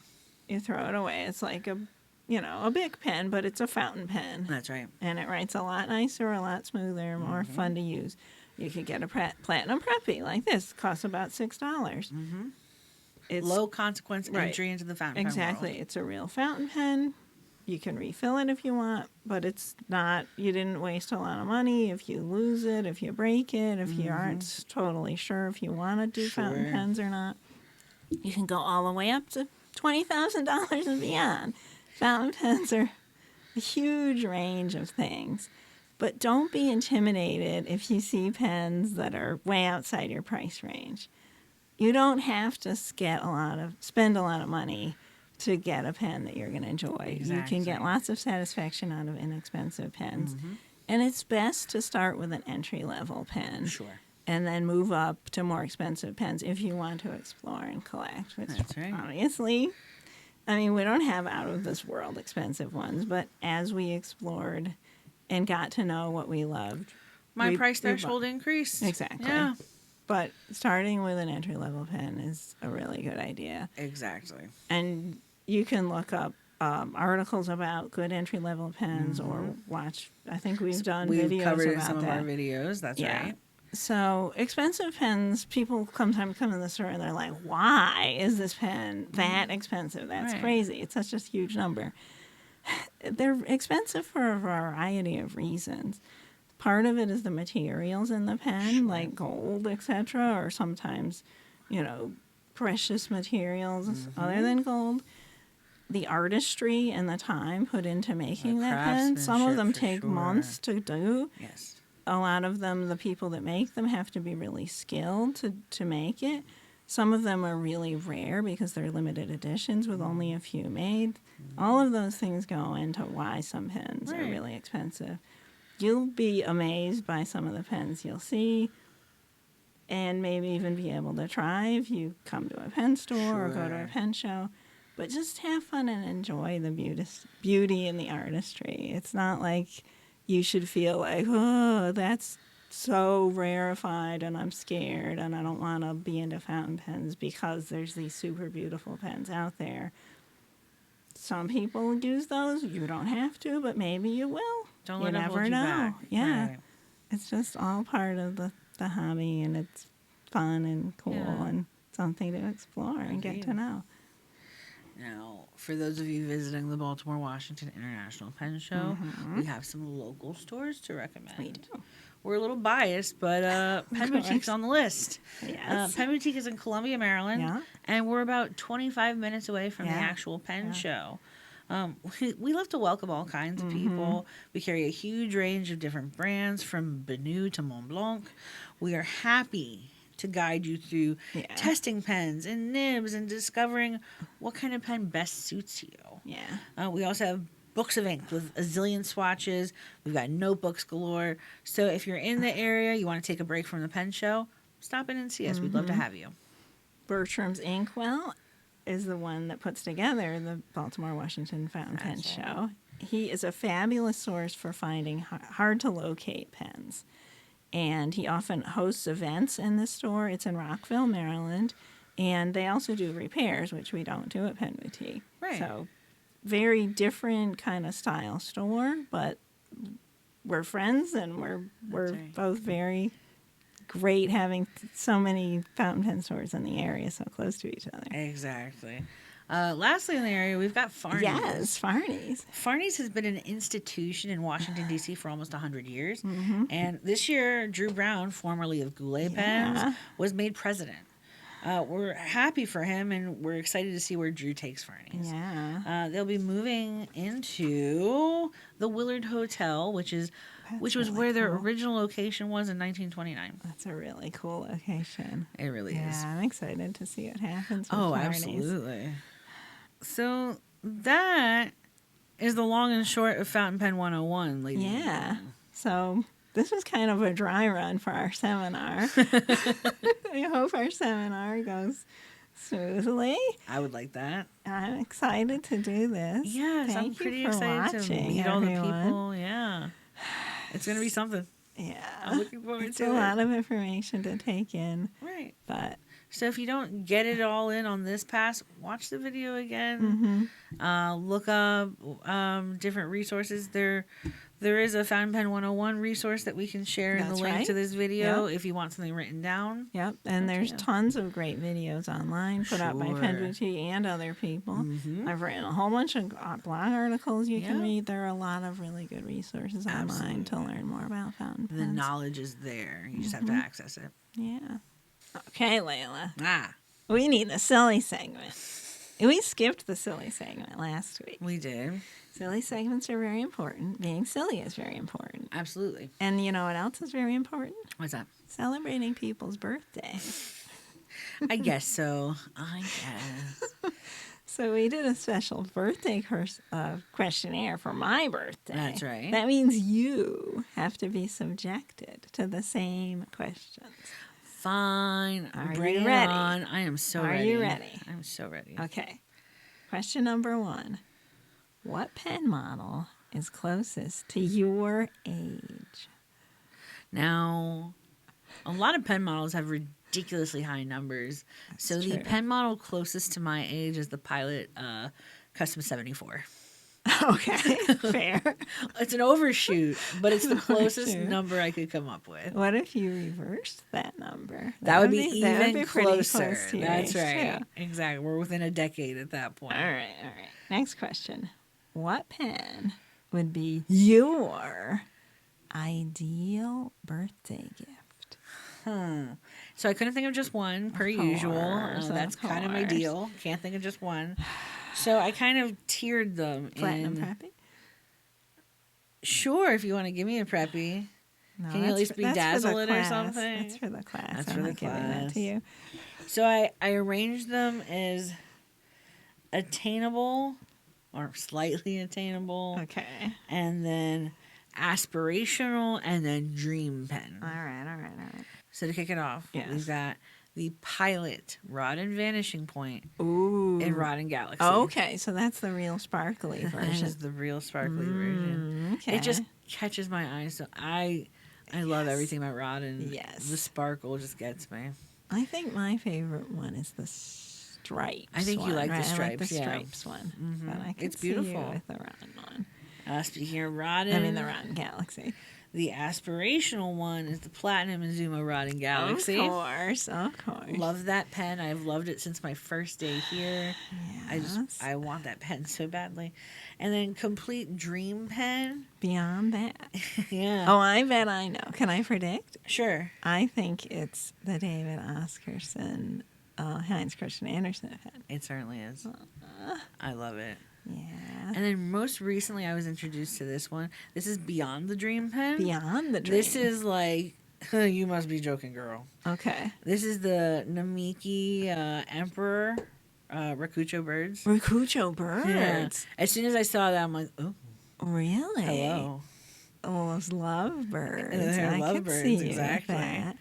you throw it away. It's like a big pen, but it's a fountain pen. That's right. And it writes a lot nicer, a lot smoother, more fun to use. You could get a Platinum Preppy like this. It costs about $6. It's low consequence Right. entry into the fountain pen Exactly. world. It's a real fountain pen. You can refill it if you want, but it's not, you didn't waste a lot of money if you lose it, if you break it, if you aren't totally sure if you want to do fountain Sure. pens or not. You can go all the way up to $20,000 and beyond. Fountain pens are a huge range of things. But don't be intimidated if you see pens that are way outside your price range. You don't have to spend a lot of money to get a pen that you're going to enjoy. You can get lots of satisfaction out of inexpensive pens. And it's best to start with an entry-level pen. Sure. And then move up to more expensive pens if you want to explore and collect. Which That's right. obviously, I mean, we don't have out-of-this-world expensive ones, but as we explored and got to know what we loved. My price threshold increased. Exactly. Yeah. But starting with an entry-level pen is a really good idea. Exactly. And you can look up articles about good entry-level pens or watch. I think we've done videos We've covered about some of that. our videos. That's right. So expensive pens, people sometimes come in the store and they're like, why is this pen that expensive? That's Right. crazy. It's such a huge number. They're expensive for a variety of reasons. Part of it is the materials in the pen, like gold, etc., or sometimes, precious materials other than gold. The artistry and the time put into making that pen. Some of them craftsmanship, take for months to do. Yes. A lot of them, the people that make them have to be really skilled to make it. Some of them are really rare because they're limited editions with only a few made. All of those things go into why some pens are really expensive. You'll be amazed by some of the pens you'll see and maybe even be able to try if you come to a pen store or go to a pen show. But just have fun and enjoy the beauty and the artistry. It's not like you should feel like, oh, that's so rarefied and I'm scared and I don't want to be into fountain pens because there's these super beautiful pens out there. Some people use those. You don't have to, but maybe you will. Don't you let them never hold you know. back. Yeah. Right. It's just all part of the hobby, and it's fun and cool and something to explore and get to know. Now, for those of you visiting the Baltimore, Washington International Pen Show, we have some local stores to recommend. We do. We're a little biased, but Pen Boutique's on the list. Yes. Pen Boutique is in Columbia, Maryland, and we're about 25 minutes away from the actual pen show. We love to welcome all kinds of people. We carry a huge range of different brands from Benu to Mont Blanc. We are happy to guide you through testing pens and nibs and discovering what kind of pen best suits you. Yeah. We also have books of ink with a zillion swatches. We've got notebooks galore. So if you're in the area, you want to take a break from the pen show, stop in and see us. We'd love to have you. Bertram's Inkwell is the one that puts together the Baltimore, Washington Fountain Pen Show. He is a fabulous source for finding hard-to-locate pens. And he often hosts events in the store. It's in Rockville, Maryland. And they also do repairs, which we don't do at Pen Boutique. Right. So very different kind of style store, but we're friends and we're both very great having so many fountain pen stores in the area so close to each other. Exactly. Lastly in the area, we've got Farney's. Yes, Farney's. Farney's has been an institution in Washington, D.C. for almost 100 years. And this year, Drew Brown, formerly of Goulet Pens, was made president. We're happy for him, and we're excited to see where Drew takes Farney's. Yeah. They'll be moving into the Willard Hotel, which was really where their cool. original location was in 1929. That's a really cool location. It really Yeah, is. I'm excited to see what happens with Oh, Farney's. absolutely. So that is the long and short of Fountain Pen 101, ladies. Yeah. So this was kind of a dry run for our seminar. I hope our seminar goes smoothly. I would like that. I'm excited to do this. Yes, Thank I'm you pretty for excited to watching, meet all the everyone. people. Yeah. It's going to be something. Yeah. I'm looking forward It's to a it. lot of information to take in, Right. but So if you don't get it all in on this pass, watch the video again. Look up different resources. There is a Fountain Pen 101 resource that we can share in the That's link right. to this video if you want something written down. Yep, and there's tons of great videos online put out by Sure. Penjoyment and other people. I've written a whole bunch of blog articles you can read. There are a lot of really good resources online to learn more about fountain pens. The knowledge is there. You just have to access it. Yeah. Okay, Leila. Ah, We need the silly segment. We skipped the silly segment last week. we did. Silly segments are very important. Being silly is very important. Absolutely. And you know what else is very important? What's that? Celebrating people's birthdays. I guess so. I guess. So we did a special birthday questionnaire for my birthday. That's right. That means you have to be subjected to the same questions. Fine. Are Bring you it ready? on. I am so Are ready. you ready? I'm so ready. Okay. Question number 1. What pen model is closest to your age? Now, a lot of pen models have ridiculously high numbers. So the true. pen model closest to my age is the Pilot Custom 74. Okay, fair. It's an overshoot, but it's the closest Overshoot. number I could come up with. What if you reversed that number? That would be that would even be pretty closer. close to your That's age, right. too. Exactly. We're within a decade at that point. All right. Next question. What pen would be your ideal birthday gift? So I couldn't think of just one, per usual. course, That's of kind of my course. deal. Can't think of just one. So I kind of tiered them Platinum in. preppy? Sure, if you want to give me a preppy. No, Can you at that's least for- that's for the bedazzle it or class. something? That's for the class. That's I'm for the not giving that class. to you. So I arranged them as attainable or slightly attainable, Okay. and then aspirational, and then dream pen. All right. So to kick it off, Yes. we've got the Pilot Rod and Vanishing Point Ooh. in Rod and Galaxy. Okay, so that's the real sparkly That version. is the real sparkly version. Okay. It just catches my eye. So I love everything about Rod, and Yes. the sparkle just gets me. I think my favorite one is the stripes. I think you one, like the right? I like stripes, the yeah. stripes one. But I can It's see you beautiful. with the round one. Speaking of Rod, I mean the round galaxy. the aspirational one is the Platinum Inzuma Rod and Galaxy. Of course. Love that pen. I've loved it since my first day here. Yes. I want that pen so badly. And then Complete Dream Pen. Beyond that. Yeah. Oh, I bet I know. Can I predict? Sure. I think it's the David Oscarson, Heinz Christian Andersen pen. It certainly is. I love it. Yeah. And then most recently, I was introduced to this one. This is Beyond the Dream Pen. Beyond the dream. This is like, you must be joking, girl. Okay. This is the Namiki Emperor Rakucho birds. Rakucho birds. Yeah. As soon as I saw that, I'm like, oh, Really? hello. Oh, those lovebirds. They're I could lovebirds, see you with exactly. that.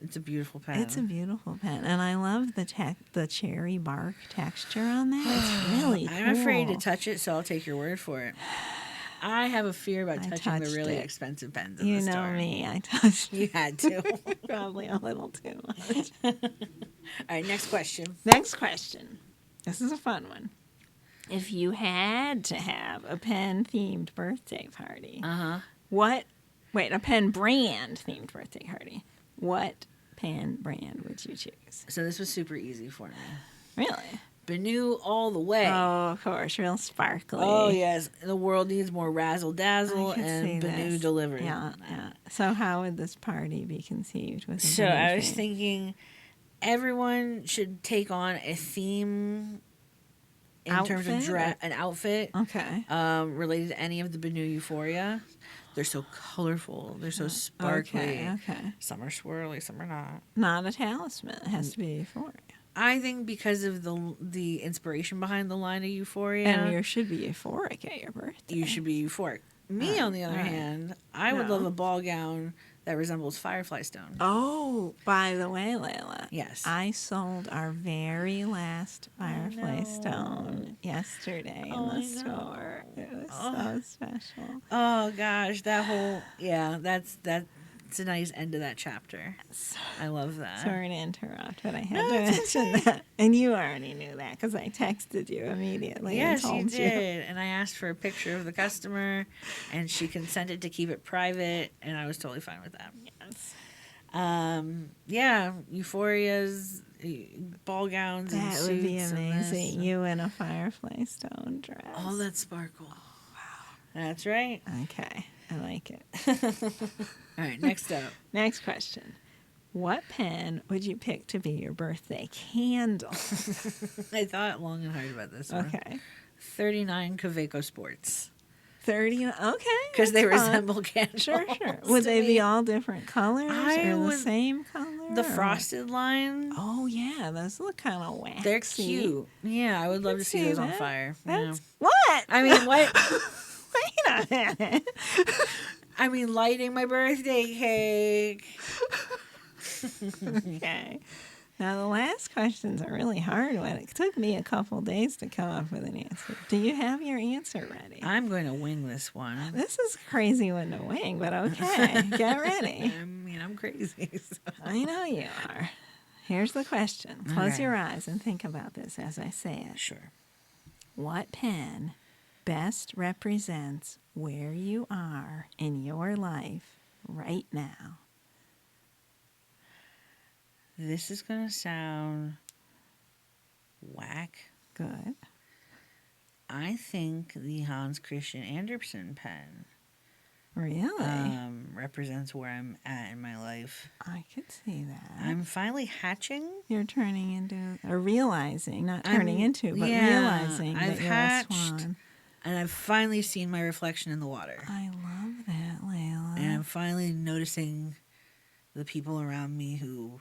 It's a beautiful pen. It's a beautiful pen, and I love the cherry bark texture on that. It's really cool. I'm afraid to touch it, so I'll take your word for it. I have a fear about I touching the touched really it. expensive pens in You the know store. me. I touched You had to. probably a little too much. All right, next question. Next question. This is a fun one. If you had to have a pen-themed birthday party, a pen brand-themed birthday party, what pen brand would you choose? So this was super easy for me. Really? Benu all the way. Oh, of course, real sparkly. Oh, yes. The world needs more razzle I dazzle, could and see Benu this. delivered. Yeah. So how would this party be conceived? With a So Benu I was theme? thinking everyone should take on a theme in terms of Outfit? an outfit Okay. related to any of the Benu Euphoria. They're so colorful. They're so sparkly. Okay. Some are swirly, some are not. Not a talisman. It has to be Euphoria. I think because of the inspiration behind the line of Euphoria, And you should be euphoric at your birthday. you should be euphoric. Me, on the other right. hand, I would No. love a ball gown that resembles Firefly Stone. Oh, by the way, Leila. Yes. I sold our very last Firefly know. Stone yesterday in Oh, the I store. know. It was so special. Oh gosh, that whole that's It's a nice end to that chapter. I love that. Sorry to interrupt, but I had to mention that. And you already knew that because I texted you immediately. Yes, and you told did. And I asked for a picture of the customer, and she consented to keep it private, and I was totally fine with that. Yes. Yeah, Euphoria's ball gowns and That suits. would be and amazing. this. You in a Firefly Stone dress. All that sparkle. Wow. That's right. Okay, I like it. All right, next up. Next question. What pen would you pick to be your birthday candle? I thought long and hard about this one. Okay. 39 Kaweco Sports. 30. Okay. Because they that's fun. resemble candles. Sure. Would to they me. be all different colors I or the would- same color? The or frosted line? Oh, yeah. Those look kind of waxy. They're cute. Yeah, I would love to see see those on that. fire. That's, Yeah. What? I mean, what? Wait a minute. I mean, lighting my birthday cake. Okay. Now, the last question's a really hard one. It took me a couple days to come up with an answer. Do you have your answer ready? I'm going to wing this one. This is a crazy one to wing, but okay. Get ready. I mean, I'm crazy. So. I know you are. Here's the question. Close Okay. your eyes and think about this as I say it. Sure. What pen best represents where you are in your life right now? This is going to sound whack. Good. I think the Hans Christian Andersen pen Really? represents where I'm at in my life. I could see that. I'm finally hatching. You're turning into, or realizing, not turning I'm- into, but yeah, realizing I've that you're hatched. a swan. And I've finally seen my reflection in the water. I love that, Leila. And I'm finally noticing the people around me who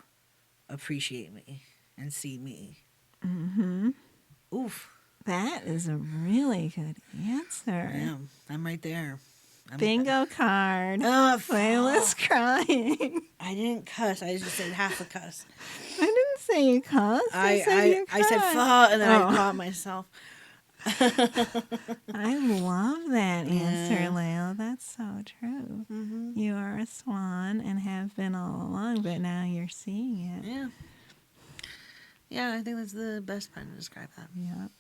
appreciate me and see me. Mm-hmm. Oof. That is a really good answer. Yeah, I'm right there. Bingo card. Oh, Leila's crying. I didn't cuss. I just said half a cuss. I didn't say you cussed. I said you I said cried. fuck, and then Oh. I caught myself. I love that answer, Yeah. Leila. That's so true. Mm-hmm. You are a swan and have been all along, but now you're seeing it. Yeah. Yeah, I think that's the best pen to describe that. Yep.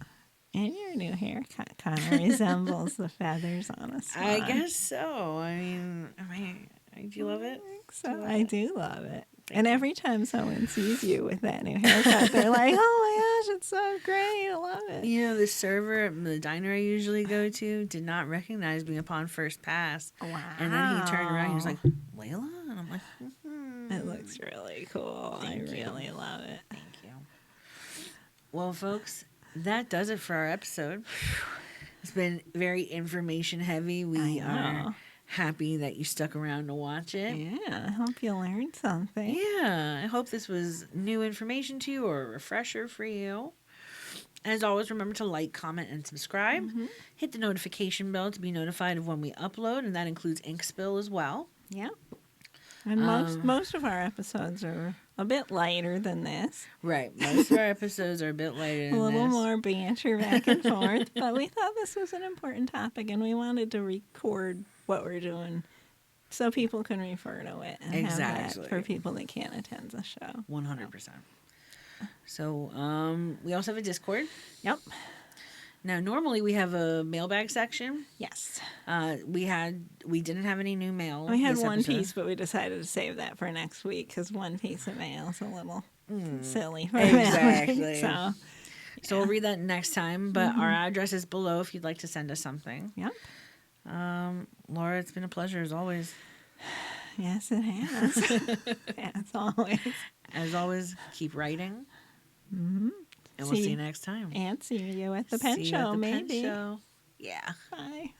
And your new haircut kind of resembles the feathers on a swan. I guess so. I mean, do you love it? So I do love it. And every time someone sees you with that new haircut, they're like, oh my gosh, it's so great. I love it. You know, the server at the diner I usually go to did not recognize me upon first pass. Wow. And then he turned around and he was like, Leila? And I'm like, It looks really cool. Thank I you. really love it. Thank you. Well, folks, that does it for our episode. It's been very information heavy. We I are know. happy that you stuck around to watch it. Yeah, I hope you learned something. Yeah, I hope this was new information to you or a refresher for you. As always, remember to like, comment, and subscribe. Mm-hmm. Hit the notification bell to be notified of when we upload, and that includes Ink Spill as well. Yeah. And most of our episodes are a bit lighter than this. Right. Most of our episodes are a bit lighter than A little this. more banter back and forth. But we thought this was an important topic and we wanted to record what we're doing so people can refer to it and have Exactly. that for people that can't attend the show. 100%. So, we also have a Discord. Yep. Now, normally we have a mailbag section. Yes. We didn't have any new mail. We had this one episode. piece, but we decided to save that for next week because one piece of mail is a little silly for Exactly. mailing. So we'll read that next time. But our address is below if you'd like to send us something. Yep. Laura, it's been a pleasure as always. Yes, it has. As always. As always, keep writing. Mm-hmm. And we'll see you next time. And see you at the pen See you show, at the maybe. Pen show. Yeah. Bye.